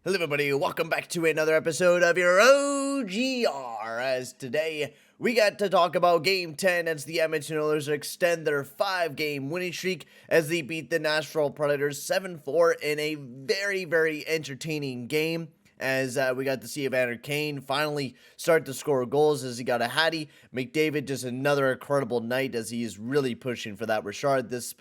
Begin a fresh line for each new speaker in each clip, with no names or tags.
Hello everybody, welcome back to another episode of your OGR, as today we got to talk about Game 10 as the Edmonton Oilers extend their 5-game winning streak as they beat the Nashville Predators 7-4 in a very entertaining game. As we got to see Evander Kane finally start to score goals as he got a Hatty. McDavid just another incredible night as he is really pushing for that Richard this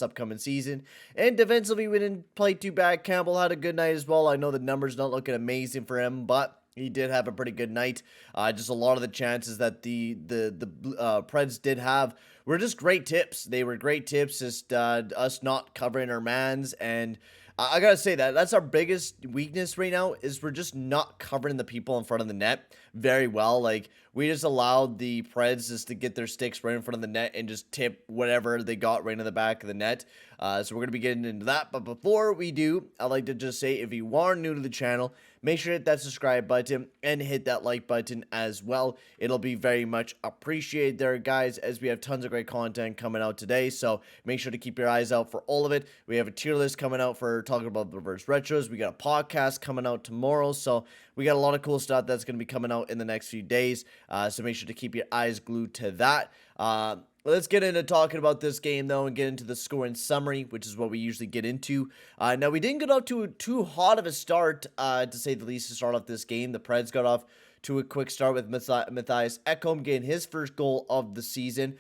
upcoming season. And defensively, we didn't play too bad. Campbell had a good night as well. I know the numbers not looking amazing for him, but he did have a pretty good night. Just a lot of the chances that the Preds did have were just great tips. They were great tips, just us not covering our mans. And I gotta say that's our biggest weakness right now is we're just not covering the people in front of the net very well. Like, we just allowed the Preds just to get their sticks right in front of the net and just tip whatever they got right in the back of the net. So we're gonna be getting into that. But before we do, I'd like to just say, if you are new to the channel, make sure to hit that subscribe button and hit that like button as well. It'll be very much appreciated there, guys, as we have tons of great content coming out today. So make sure to keep your eyes out for all of it. We have a tier list coming out for talking about the reverse retros. We got a podcast coming out tomorrow. So we got a lot of cool stuff that's going to be coming out in the next few days. So make sure to keep your eyes glued to that. Let's get into talking about this game, though, and get into the scoring summary, which is what we usually get into. Now, we didn't get off to too hot of a start, to say the least, to start off this game. The Preds got off to a quick start with Matthias Ekholm getting his first goal of the season,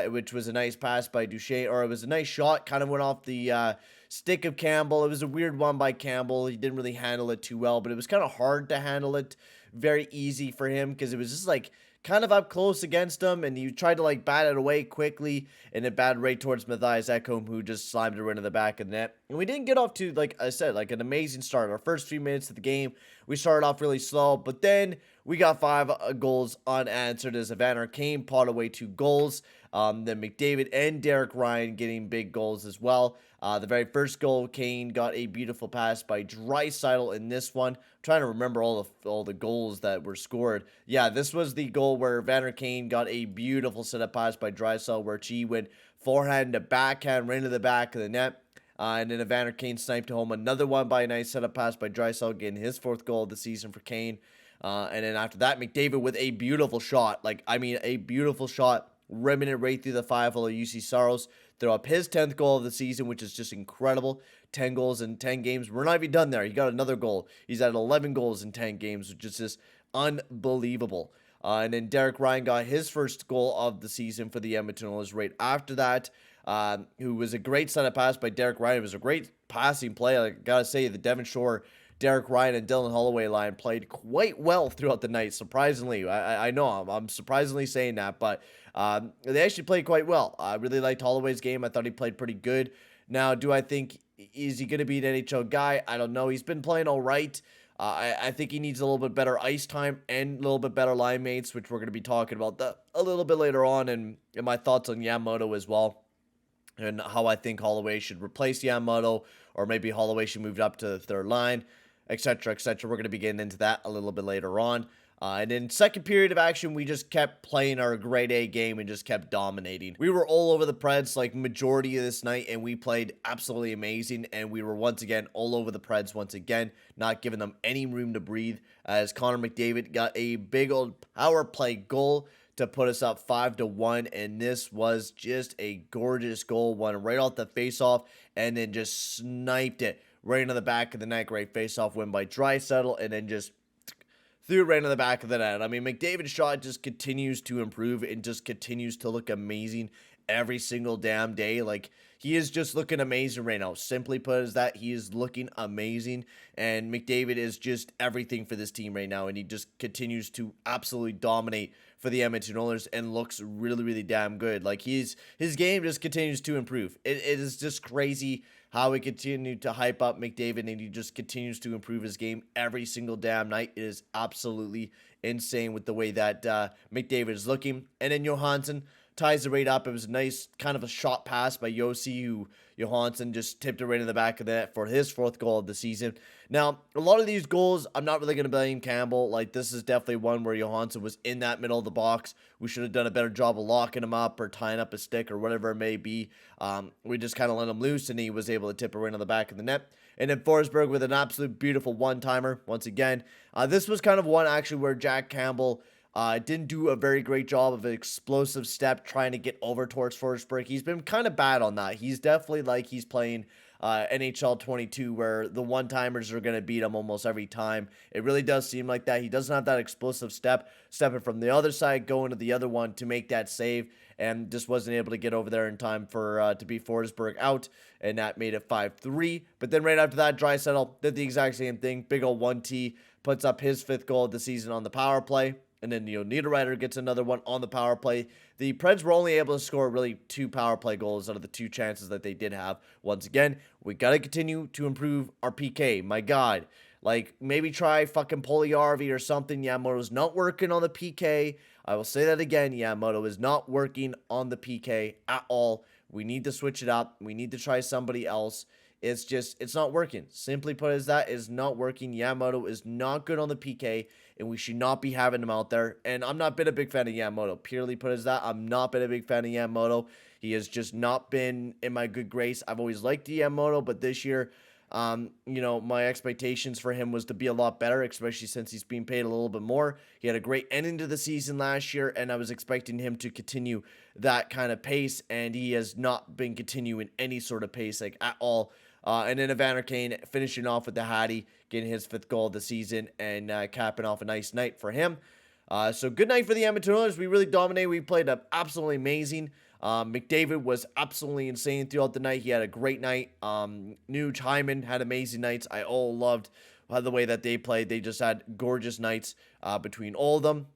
which was a nice pass by Duchesne, or it was a nice shot, kind of went off the stick of Campbell. It was a weird one by Campbell. He didn't really handle it too well, but it was kind of hard to handle it. Very easy for him because it was just like kind of up close against him, and he tried to like bat it away quickly, and it batted right towards Matthias Ekholm, who just slammed it right into the back of the net. And we didn't get off to, like I said, like an amazing start. Our first few minutes of the game, we started off really slow, but then we got 5 goals unanswered as Evander Kane pawed away 2 goals. Then McDavid and Derek Ryan getting big goals as well. The very first goal, Kane got a beautiful pass by Draisaitl in this one. I'm trying to remember all the goals that were scored. Yeah, this was the goal where Evander Kane got a beautiful setup pass by Draisaitl, where he went forehand to backhand right into the back of the net. And then Evander Kane sniped home another one by a nice setup pass by Draisaitl, getting his 4th goal of the season for Kane. And then after that, McDavid with a beautiful shot. Like, I mean, a beautiful shot, rimming it right through the 5-hole of UC Saros. Throw up his 10th goal of the season, which is just incredible. 10 goals in 10 games. We're not even done there. He got another goal. He's at 11 goals in 10 games, which is just unbelievable. And then Derek Ryan got his first goal of the season for the Edmonton Oilers right after that, who was a great setup pass by Derek Ryan. It was a great passing play. I gotta say, the Devon Shore, Derek Ryan, and Dylan Holloway line played quite well throughout the night, surprisingly. I know I'm surprisingly saying that, but they actually played quite well. I really liked Holloway's game. I thought he played pretty good. Now, do I think, is he going to be an NHL guy? I don't know. He's been playing all right. I think he needs a little bit better ice time and a little bit better line mates, which we're going to be talking about a little bit later on, and my thoughts on Yamamoto as well, and how I think Holloway should replace Yamamoto, or maybe Holloway should move up to the third line, etc., etc. We're going to be getting into that a little bit later on. And in second period of action, we just kept playing our grade A game and just kept dominating. We were all over the Preds like majority of this night, and we played absolutely amazing. And we were once again all over the Preds once again, not giving them any room to breathe, as Connor McDavid got a big old power play goal to put us up 5-1, and this was just a gorgeous goal, one right off the face-off, and then just sniped it right into the back of the net. Great face-off win by Draisaitl, and then just threw it right into the back of the net. I mean, McDavid's shot just continues to improve and just continues to look amazing every single damn day. Like, he is just looking amazing right now. Simply put as that, he is looking amazing, and McDavid is just everything for this team right now, and he just continues to absolutely dominate for the Edmonton Oilers and looks really damn good. Like, his game just continues to improve. It is just crazy how we continue to hype up McDavid, and he just continues to improve his game every single damn night. It is absolutely insane with the way that McDavid is looking. And then Johansson ties the rate up. It was a nice kind of a shot pass by Yossi, who Johansson just tipped it right in the back of the net for his 4th goal of the season. Now, a lot of these goals, I'm not really going to blame Campbell. Like, this is definitely one where Johansson was in that middle of the box. We should have done a better job of locking him up or tying up a stick or whatever it may be. We just kind of let him loose, and he was able to tip it right on the back of the net. And then Forsberg with an absolute beautiful one-timer once again. This was kind of one actually where Jack Campbell didn't do a very great job of an explosive step trying to get over towards Forsberg. He's been kind of bad on that. He's definitely like he's playing NHL 22 where the one-timers are going to beat him almost every time. It really does seem like that. He doesn't have that explosive stepping from the other side, going to the other one to make that save, and just wasn't able to get over there in time for to beat Forsberg out, and that made it 5-3. But then right after that, Draisaitl did the exact same thing. Big old 1T, puts up his 5th goal of the season on the power play. And then, Niederreiter gets another one on the power play. The Preds were only able to score really 2 power play goals out of the 2 chances that they did have. Once again, we got to continue to improve our PK. My God. Like, maybe try fucking Puljujärvi or something. Yamamoto's not working on the PK. I will say that again. Yamamoto is not working on the PK at all. We need to switch it up. We need to try somebody else. It's not working. Simply put as that, is not working. Yamamoto is not good on the PK, and we should not be having him out there. And I'm not been a big fan of Yamamoto. Purely put as that, I'm not been a big fan of Yamamoto. He has just not been in my good grace. I've always liked Yamamoto, but this year, my expectations for him was to be a lot better, especially since he's being paid a little bit more. He had a great ending to the season last year, and I was expecting him to continue that kind of pace, and he has not been continuing any sort of pace, like, at all. And then Evander Kane finishing off with the Hatty, getting his 5th goal of the season, and capping off a nice night for him. So good night for the Edmonton Oilers. We really dominated. We played up absolutely amazing. McDavid was absolutely insane throughout the night. He had a great night. Nuge, Hyman had amazing nights. I all loved the way that they played. They just had gorgeous nights between all of them.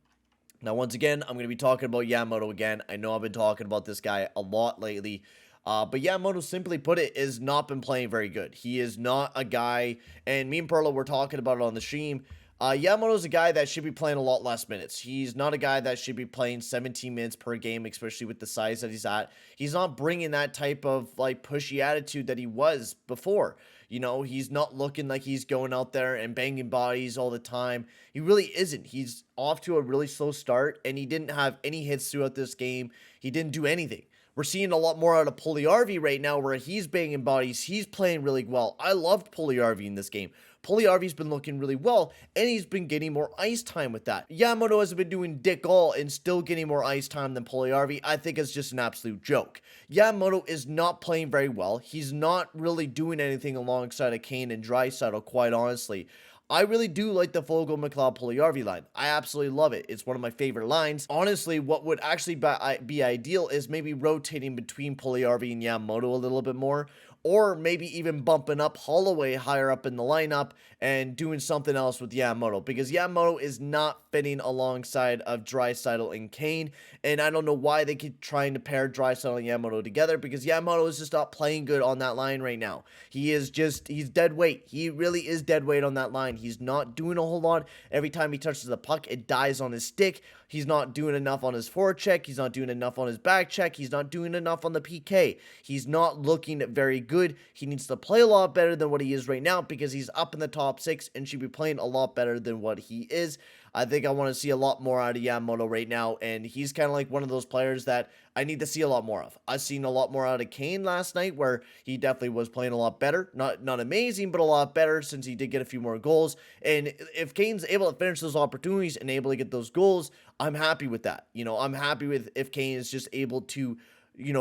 Now, once again, I'm going to be talking about Yamamoto again. I know I've been talking about this guy a lot lately. But Yamamoto, simply put it, has not been playing very good. He is not a guy, and me and Perla were talking about it on the stream. Yamamoto's a guy that should be playing a lot less minutes. He's not a guy that should be playing 17 minutes per game, especially with the size that he's at. He's not bringing that type of, like, pushy attitude that he was before. He's not looking like he's going out there and banging bodies all the time. He really isn't. He's off to a really slow start, and he didn't have any hits throughout this game. He didn't do anything. We're seeing a lot more out of Puljujärvi right now where he's banging bodies. He's playing really well. I loved Puljujärvi in this game. Puljujärvi's been looking really well, and he's been getting more ice time with that. Yamamoto has been doing dick all and still getting more ice time than Puljujärvi. I think it's just an absolute joke. Yamamoto is not playing very well. He's not really doing anything alongside of Kane and Draisaitl, quite honestly. I really do like the Foegele, McLeod, Puljujärvi line. I absolutely love it. It's one of my favorite lines. Honestly, what would actually be ideal is maybe rotating between Puljujärvi and Yamamoto a little bit more, or maybe even bumping up Holloway higher up in the lineup and doing something else with Yamamoto, because Yamamoto is not fitting alongside of Draisaitl and Kane, and I don't know why they keep trying to pair Draisaitl and Yamamoto together, because Yamamoto is just not playing good on that line right now. He's dead weight. He really is dead weight on that line. He's not doing a whole lot. Every time he touches the puck, it dies on his stick. He's not doing enough on his forecheck. He's not doing enough on his back check. He's not doing enough on the PK. He's not looking very good. He needs to play a lot better than what he is right now, because he's up in the top 6 and should be playing a lot better than what he is. I think I want to see a lot more out of Yamamoto right now, and he's kind of like one of those players that I need to see a lot more of. I've seen a lot more out of Kane last night, where he definitely was playing a lot better. Not amazing, but a lot better, since he did get a few more goals. And if Kane's able to finish those opportunities and able to get those goals, I'm happy with that. I'm happy with if Kane is just able to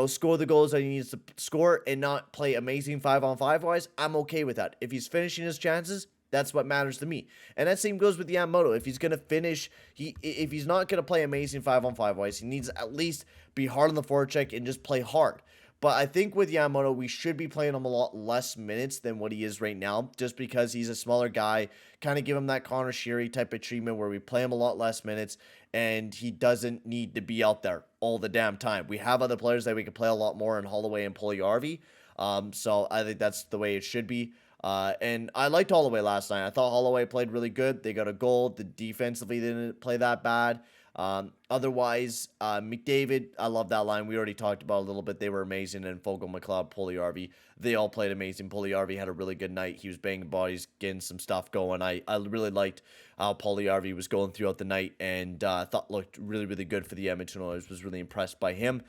score the goals that he needs to score and not play amazing 5-on-5 wise. I'm okay with that. If he's finishing his chances, that's what matters to me. And that same goes with Yamamoto. If he's going to finish, if he's not going to play amazing 5-on-5 wise, he needs to at least be hard on the forecheck and just play hard. But I think with Yamamoto, we should be playing him a lot less minutes than what he is right now, just because he's a smaller guy. Kind of give him that Connor Sheary type of treatment where we play him a lot less minutes, and he doesn't need to be out there all the damn time. We have other players that we can play a lot more in Holloway and Puljujärvi. So I think that's the way it should be. And I liked Holloway last night. I thought Holloway played really good. They got a goal. The defensively didn't play that bad. Otherwise, McDavid, I love that line. We already talked about a little bit. They were amazing. And Fogel, McLeod, Puljujärvi, they all played amazing. Puljujärvi had a really good night. He was banging bodies, getting some stuff going. I really liked how Puljujärvi was going throughout the night, and thought looked really, really good for the Edmonton Oilers. Was really impressed by him.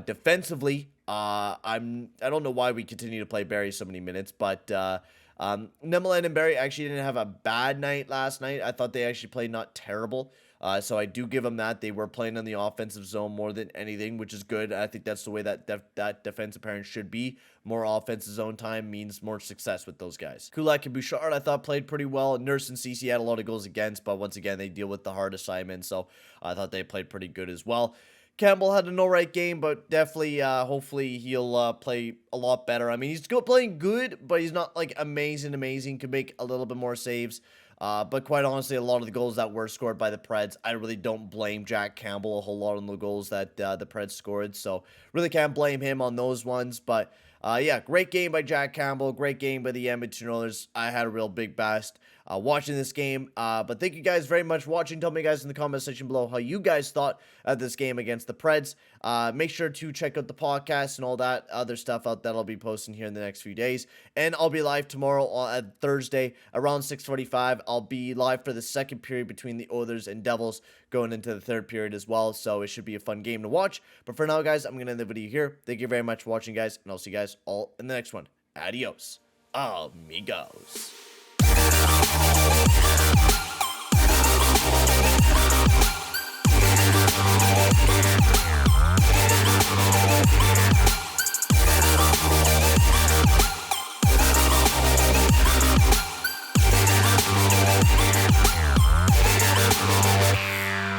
Defensively, I don't know why we continue to play Barrie so many minutes, but Nemelainen and Barrie actually didn't have a bad night last night. I thought they actually played not terrible. So I do give them that. They were playing in the offensive zone more than anything, which is good. I think that's the way that that defensive pairing should be. More offensive zone time means more success with those guys. Kulak and Bouchard, I thought, played pretty well. Nurse and Cece had a lot of goals against, but once again, they deal with the hard assignment, so I thought they played pretty good as well. Campbell had an alright game, but definitely, hopefully, he'll play a lot better. I mean, he's playing good, but he's not, like, amazing. Could make a little bit more saves. But quite honestly, a lot of the goals that were scored by the Preds, I really don't blame Jack Campbell a whole lot on the goals that the Preds scored. So, really can't blame him on those ones. But, yeah, great game by Jack Campbell. Great game by the Edmonton Oilers. I had a real big blast watching this game. But thank you guys very much for watching. Tell me, guys, in the comment section below how you guys thought of this game against the Preds. Make sure to check out the podcast and all that other stuff out that I'll be posting here in the next few days. And I'll be live tomorrow on Thursday around 6:45. I'll be live for the second period between the Oilers and Devils, going into the third period as well. So it should be a fun game to watch. But for now, guys, I'm going to end the video here. Thank you very much for watching, guys. And I'll see you guys all in the next one. Adios, amigos.